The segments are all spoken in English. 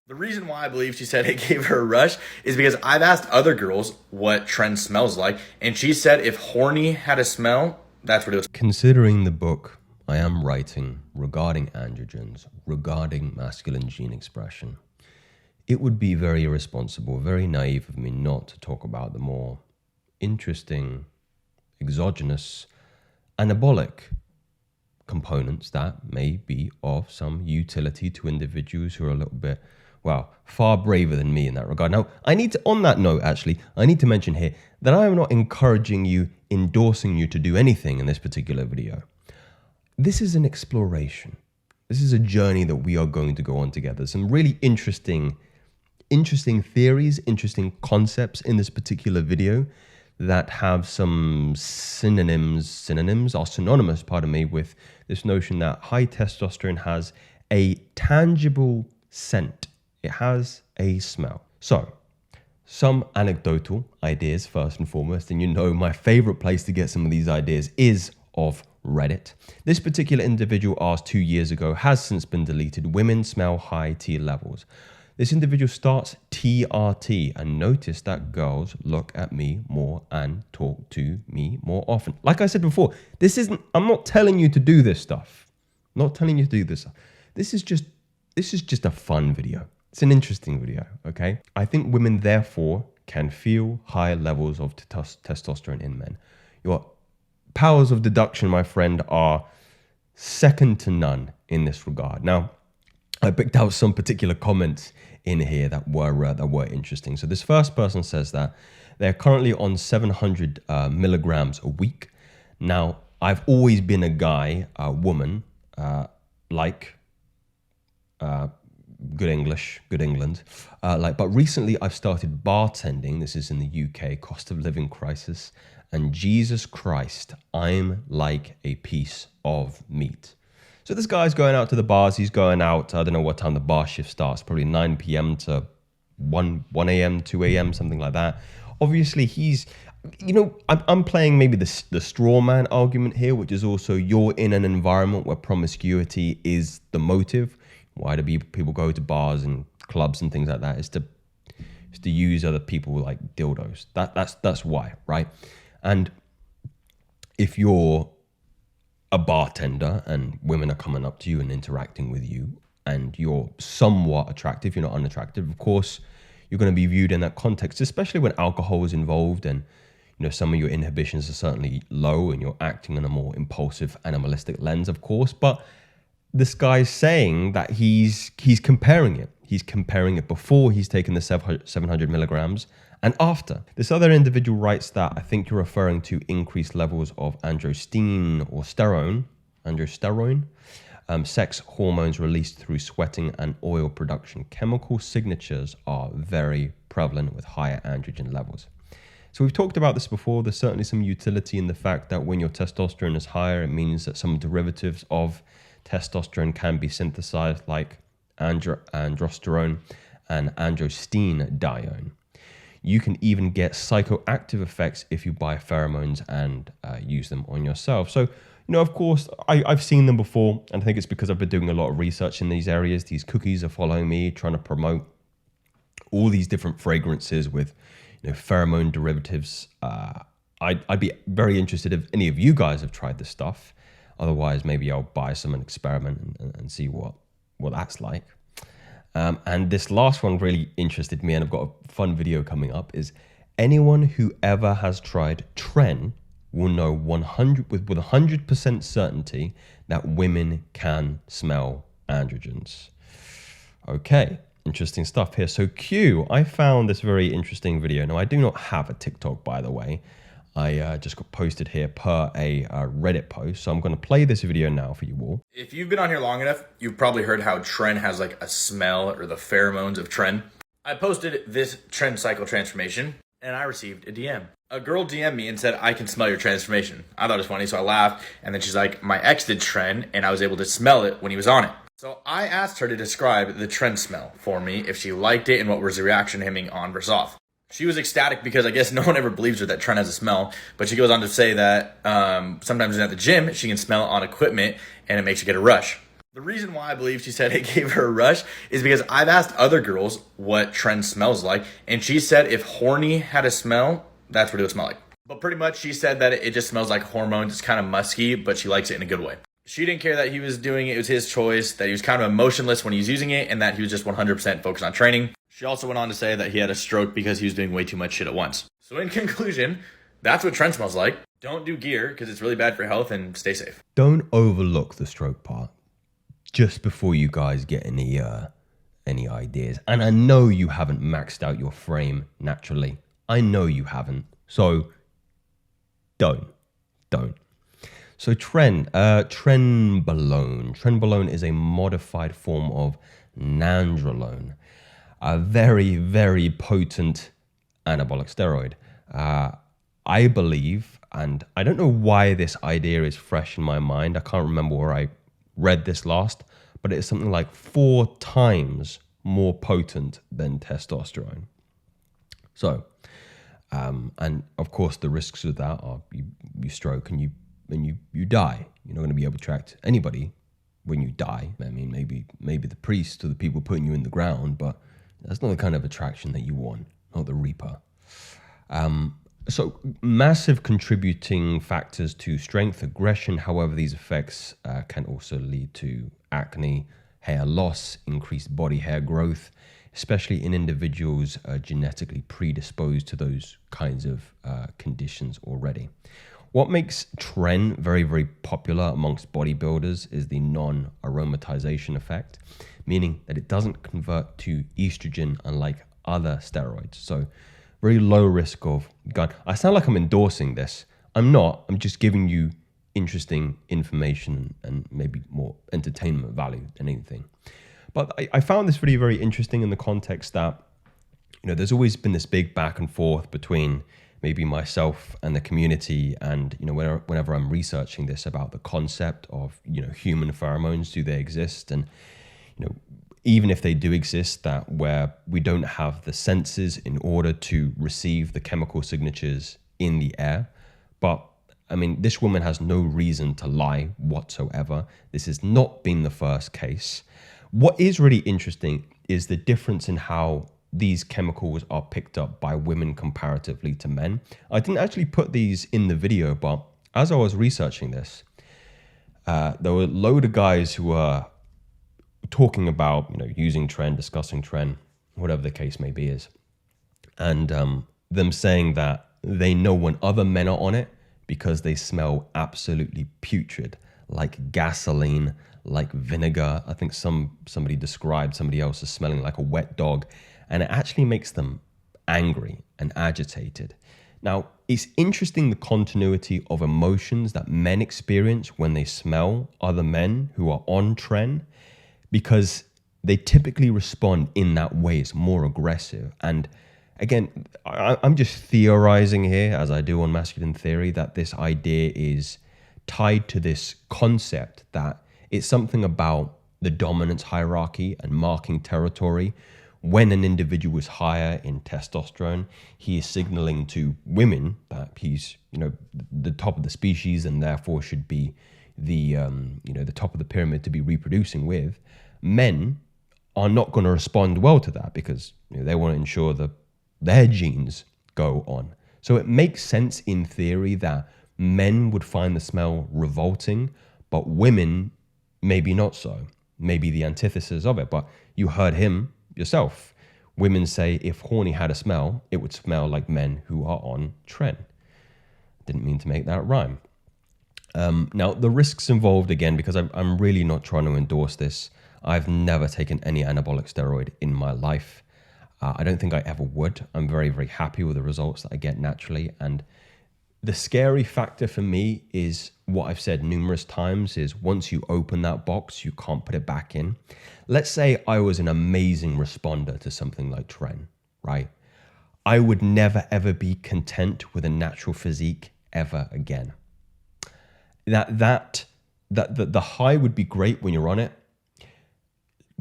The reason why I believe she said it gave her a rush is because I've asked other girls what Tren smells like, and she said if horny had a smell, that's what it was. Considering the book I am writing regarding androgens, regarding masculine gene expression, it would be very irresponsible, very naive of me not to talk about the more interesting, exogenous, anabolic components that may be of some utility to individuals who are a little bit, well, far braver than me in that regard. Now, on that note, actually, I need to mention here that I am not encouraging you, endorsing you to do anything in this particular video. This is an exploration. This is a journey that we are going to go on together. Some really interesting theories, interesting concepts in this particular video that have some synonyms are synonymous, pardon me, with this notion that high testosterone has a tangible scent. It has a smell. So, some anecdotal ideas first and foremost, and you know my favorite place to get some of these ideas is of Reddit. This particular individual asked 2 years ago, has since been deleted, women smell high T levels. This individual starts TRT and notice that girls look at me more and talk to me more often. Like I said before, I'm not telling you to do this stuff. I'm not telling you to do this stuff. This is just a fun video. It's an interesting video, okay? I think women therefore can feel high levels of testosterone in men. Your powers of deduction, my friend, are second to none in this regard. Now, I picked out some particular comments in here that were interesting. So this first person says that they're currently on 700 milligrams a week. Now, I've always been a guy, woman, good English, good England. But recently I've started bartending. This is in the UK, cost of living crisis. And Jesus Christ, I'm like a piece of meat. So this guy's going out to the bars. He's going out, I don't know what time the bar shift starts, probably 9 p.m. to 1 a.m., 2 a.m., something like that. Obviously, he's, I'm playing maybe the straw man argument here, which is also you're in an environment where promiscuity is the motive. Why do people go to bars and clubs and things like that? Is to use other people like dildos. That's why, right? And if you're a bartender and women are coming up to you and interacting with you and you're somewhat attractive, you're not unattractive, of course, you're going to be viewed in that context, especially when alcohol is involved and some of your inhibitions are certainly low and you're acting in a more impulsive, animalistic lens, of course. But this guy's saying that he's comparing it. He's comparing it before he's taken the 700 milligrams and after. This other individual writes that I think you're referring to increased levels of androstenedione or androsterone, sex hormones released through sweating and oil production. Chemical signatures are very prevalent with higher androgen levels. So we've talked about this before. There's certainly some utility in the fact that when your testosterone is higher, it means that some derivatives of testosterone can be synthesized like androsterone and androstenedione. You can even get psychoactive effects if you buy pheromones and use them on yourself. So, of course, I've seen them before, and I think it's because I've been doing a lot of research in these areas. These cookies are following me, trying to promote all these different fragrances with pheromone derivatives. I'd be very interested if any of you guys have tried this stuff. Otherwise, maybe I'll buy some and experiment and see what that's like. And this last one really interested me, and I've got a fun video coming up, is anyone who ever has tried Tren will know 100% certainty that women can smell androgens. Okay, interesting stuff here. So Q, I found this very interesting video. Now, I do not have a TikTok, by the way. I just got posted here per a Reddit post. So I'm going to play this video now for you all. If you've been on here long enough, you've probably heard how Tren has like a smell, or the pheromones of Tren. I posted this Tren cycle transformation and I received a DM. A girl DM'd me and said, I can smell your transformation. I thought it was funny, so I laughed. And then she's like, my ex did Tren and I was able to smell it when he was on it. So I asked her to describe the Tren smell for me, if she liked it and what was the reaction to him being on versus off. She was ecstatic because I guess no one ever believes her that Tren has a smell, but she goes on to say that sometimes at the gym, she can smell it on equipment and it makes her get a rush. The reason why I believe she said it gave her a rush is because I've asked other girls what Tren smells like, and she said if horny had a smell, that's what it would smell like. But pretty much she said that it just smells like hormones. It's kind of musky, but she likes it in a good way. She didn't care that he was doing it. It was his choice, that he was kind of emotionless when he was using it, and that he was just 100% focused on training. She also went on to say that he had a stroke because he was doing way too much shit at once. So in conclusion, that's what Tren smells like. Don't do gear because it's really bad for your health, and stay safe. Don't overlook the stroke part just before you guys get any ideas. And I know you haven't maxed out your frame naturally. I know you haven't. So don't. So Trenbolone. Trenbolone is a modified form of nandrolone, a very, very potent anabolic steroid. I believe, and I don't know why this idea is fresh in my mind. I can't remember where I read this last, but it's something like 4 times more potent than testosterone. So, and of course, the risks of that are you stroke and you die. You're not going to be able to attract anybody when you die. I mean, maybe the priest or the people putting you in the ground, but that's not the kind of attraction that you want, not the reaper. So massive contributing factors to strength, aggression. However, these effects can also lead to acne, hair loss, increased body hair growth, especially in individuals genetically predisposed to those kinds of conditions already. What makes Tren very, very popular amongst bodybuilders is the non-aromatization effect, meaning that it doesn't convert to estrogen unlike other steroids. So very low risk of gun. I sound like I'm endorsing this. I'm not. I'm just giving you interesting information and maybe more entertainment value than anything. But I found this video very interesting in the context that, there's always been this big back and forth between maybe myself and the community, and whenever I'm researching this about the concept of human pheromones, do they exist? And even if they do exist, that where we don't have the senses in order to receive the chemical signatures in the air. But I mean, this woman has no reason to lie whatsoever. This has not been the first case. What is really interesting is the difference in how these chemicals are picked up by women comparatively to men. I didn't actually put these in the video, but as I was researching this, there were a load of guys who were talking about, using Tren, discussing Tren, whatever the case may be is. And them saying that they know when other men are on it because they smell absolutely putrid, like gasoline, like vinegar. I think somebody described somebody else as smelling like a wet dog, and it actually makes them angry and agitated. Now, it's interesting the continuity of emotions that men experience when they smell other men who are on Tren, because they typically respond in that way. It's more aggressive. And again, I'm just theorizing here, as I do on Masculine Theory, that this idea is tied to this concept that it's something about the dominance hierarchy and marking territory. When an individual is higher in testosterone, he is signaling to women that he's, the top of the species and therefore should be the top of the pyramid to be reproducing with. Men are not going to respond well to that because they want to ensure that their genes go on. So it makes sense in theory that men would find the smell revolting, but women maybe not so. Maybe the antithesis of it. But you heard him yourself. Women say if horny had a smell, it would smell like men who are on Tren. Didn't mean to make that rhyme. Now, the risks involved, again, because I'm really not trying to endorse this. I've never taken any anabolic steroid in my life. I don't think I ever would. I'm very, very happy with the results that I get naturally. And the scary factor for me is what I've said numerous times is once you open that box, you can't put it back in. Let's say I was an amazing responder to something like Tren, right? I would never, ever be content with a natural physique ever again. The high would be great when you're on it.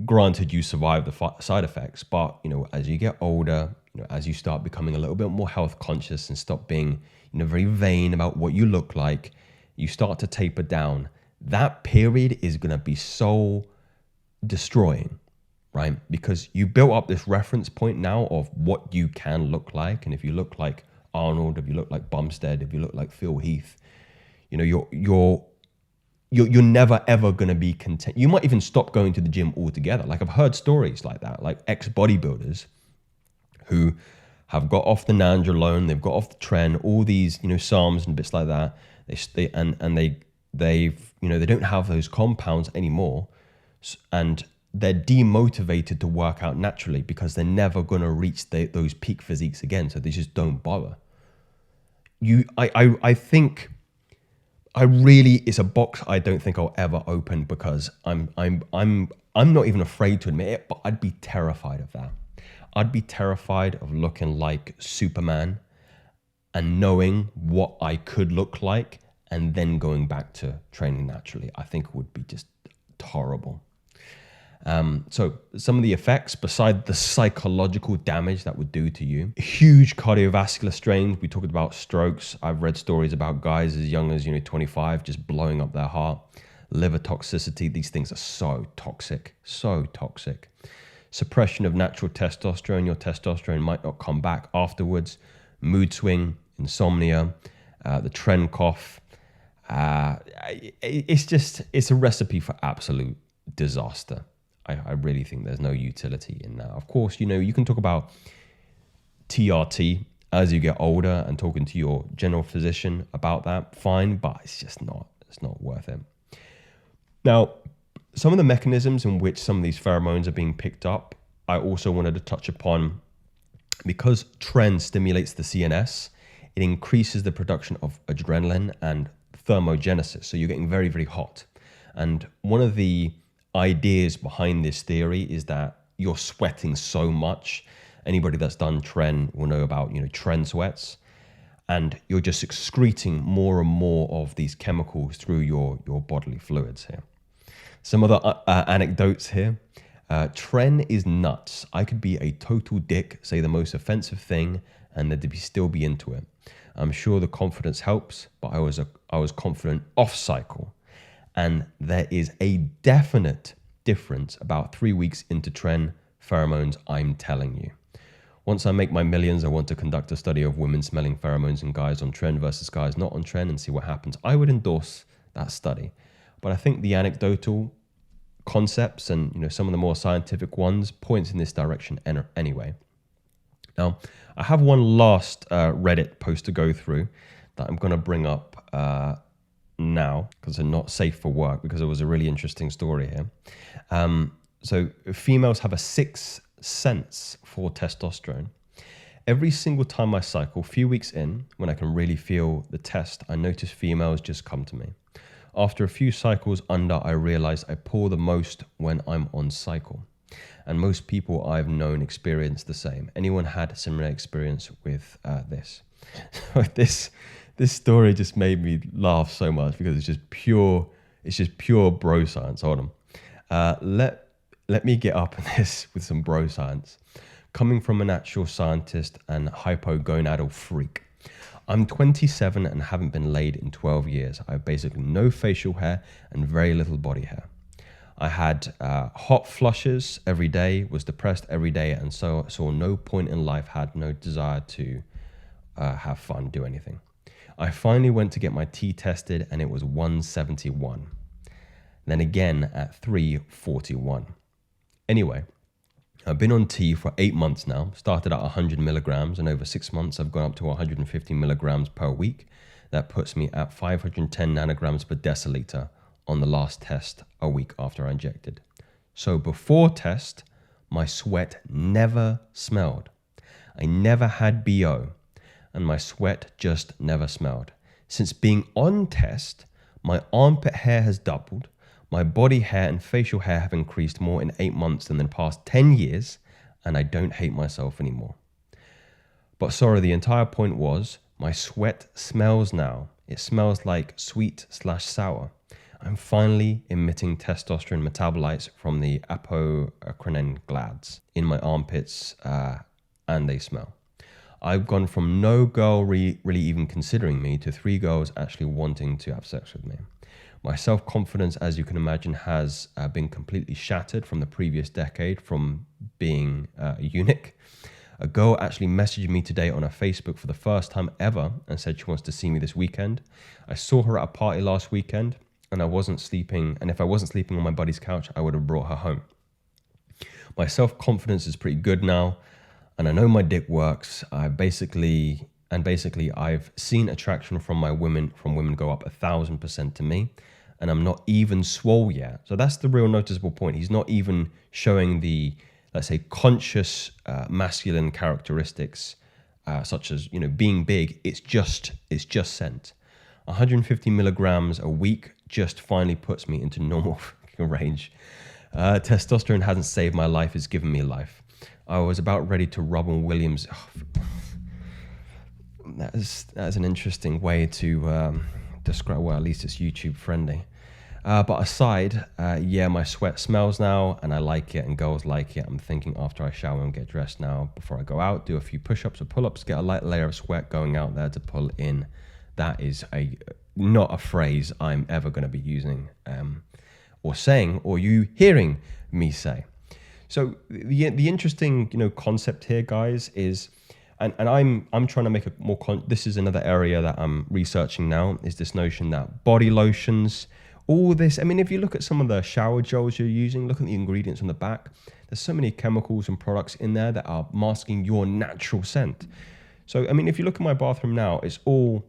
Granted, you survive the side effects, but as you get older, as you start becoming a little bit more health conscious and stop being very vain about what you look like, you start to taper down. that period is going to be so destroying, right? Because you built up this reference point now of what you can look like. And if you look like Arnold, if you look like Bumstead, if you look like Phil Heath, you know, you're never ever going to be content. You might even stop going to the gym altogether. Like I've heard stories like that, like ex-bodybuilders who have got off the Nandrolone, they've got off the Tren, all these, you know, Psalms and bits like that. They've you know, they don't have those compounds anymore, and they're demotivated to work out naturally because they're never going to reach those peak physiques again. So they just don't bother. I think it's a box I don't think I'll ever open, because I'm not even afraid to admit it, but I'd be terrified of that. I'd be terrified of looking like Superman and knowing what I could look like and then going back to training naturally. I think it would be just horrible. So some of the effects, beside the psychological damage that would do to you, huge cardiovascular strains. We talked about strokes. I've read stories about guys as young as 25 just blowing up their heart. Liver toxicity. These things are so toxic, so toxic. Suppression of natural testosterone. Your testosterone might not come back afterwards. Mood swing, insomnia, the Tren cough. It's a recipe for absolute disaster. I really think there's no utility in that. Of course, you can talk about TRT as you get older and talking to your general physician about that, fine, but it's not worth it. Now, some of the mechanisms in which some of these pheromones are being picked up, I also wanted to touch upon. Because Tren stimulates the CNS, it increases the production of adrenaline and thermogenesis. So you're getting very, very hot. And one of the ideas behind this theory is that you're sweating so much. Anybody that's done Tren will know about, Tren sweats. And you're just excreting more and more of these chemicals through your bodily fluids here. Some other anecdotes here. Tren is nuts. I could be a total dick, say the most offensive thing, and they'd still be into it. I'm sure the confidence helps, but I was confident off cycle. And there is a definite difference about 3 weeks into Tren pheromones, I'm telling you. Once I make my millions, I want to conduct a study of women smelling pheromones in guys on Tren versus guys not on Tren and see what happens. I would endorse that study. But I think the anecdotal concepts and some of the more scientific ones points in this direction anyway. Now, I have one last Reddit post to go through that I'm going to bring up now because they're not safe for work, because it was a really interesting story here. So females have a sixth sense for testosterone. Every single time I cycle, a few weeks in, when I can really feel the test, I notice females just come to me. After a few cycles under, I realize I pour the most when I'm on cycle. And most people I've known experience the same. Anyone had a similar experience with this? This story just made me laugh so much because it's just pure bro science. Hold on. Let me get up on this with some bro science. Coming from a natural scientist and hypogonadal freak. I'm 27 and haven't been laid in 12 years. I have basically no facial hair and very little body hair. I had hot flushes every day, was depressed every day, and so saw no point in life, had no desire to have fun, do anything. I finally went to get my T tested and it was 171. Then again at 341. Anyway, I've been on T for 8 months now, started at 100 milligrams, and over 6 months I've gone up to 150 milligrams per week. That puts me at 510 nanograms per deciliter on the last test a week after I injected. So before test, my sweat never smelled. I never had BO, and my sweat just never smelled. Since being on test, my armpit hair has doubled. My body hair and facial hair have increased more in 8 months than in the past 10 years, and I don't hate myself anymore. But sorry, the entire point was, my sweat smells now. It smells like sweet/sour. I'm finally emitting testosterone metabolites from the apocrine glands in my armpits, and they smell. I've gone from no girl really even considering me to 3 girls actually wanting to have sex with me. My self-confidence, as you can imagine, has been completely shattered from the previous decade from being a eunuch. A girl actually messaged me today on her Facebook for the first time ever and said she wants to see me this weekend. I saw her at a party last weekend and I wasn't sleeping. And if I wasn't sleeping on my buddy's couch, I would have brought her home. My self-confidence is pretty good now. And I know my dick works. I've seen attraction from women go up 1,000% to me. And I'm not even swole yet. So that's the real noticeable point. He's not even showing the, let's say, conscious masculine characteristics, such as, being big. It's just scent. 150 milligrams a week just finally puts me into normal range. Testosterone hasn't saved my life, it's given me life. I was about ready to Robin Williams. That's an interesting way to describe, well, at least it's YouTube friendly. But aside, my sweat smells now and I like it and girls like it. I'm thinking after I shower and get dressed now, before I go out, do a few push-ups or pull-ups, get a light layer of sweat going out there to pull in. That is not a phrase I'm ever going to be using or saying, or you hearing me say. So the interesting concept here, guys, is, and I'm trying to make a more this is another area that I'm researching now, is this notion that body lotions, all this. I mean, if you look at some of the shower gels you're using, look at the ingredients on the back. There's so many chemicals and products in there that are masking your natural scent. So I mean, if you look at my bathroom now, it's all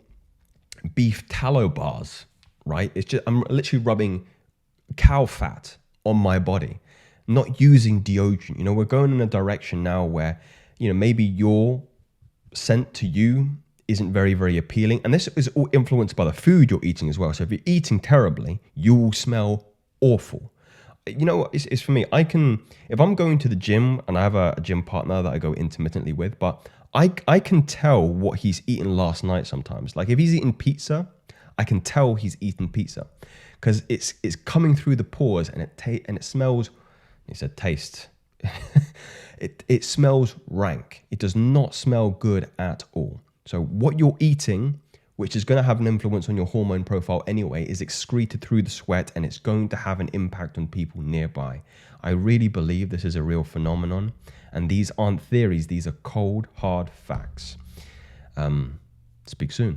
beef tallow bars, right? It's just, I'm literally rubbing cow fat on my body, not using deodorant. We're going in a direction now where, maybe your scent to you isn't very, very appealing. And this is all influenced by the food you're eating as well. So if you're eating terribly, you will smell awful. It's for me, if I'm going to the gym and I have a gym partner that I go intermittently with, but I can tell what he's eaten last night sometimes. Like if he's eating pizza, I can tell he's eaten pizza because it's coming through the pores and it smells. He said taste. It smells rank. It does not smell good at all. So what you're eating, which is going to have an influence on your hormone profile anyway, is excreted through the sweat and it's going to have an impact on people nearby. I really believe this is a real phenomenon. And these aren't theories. These are cold, hard facts. Speak soon.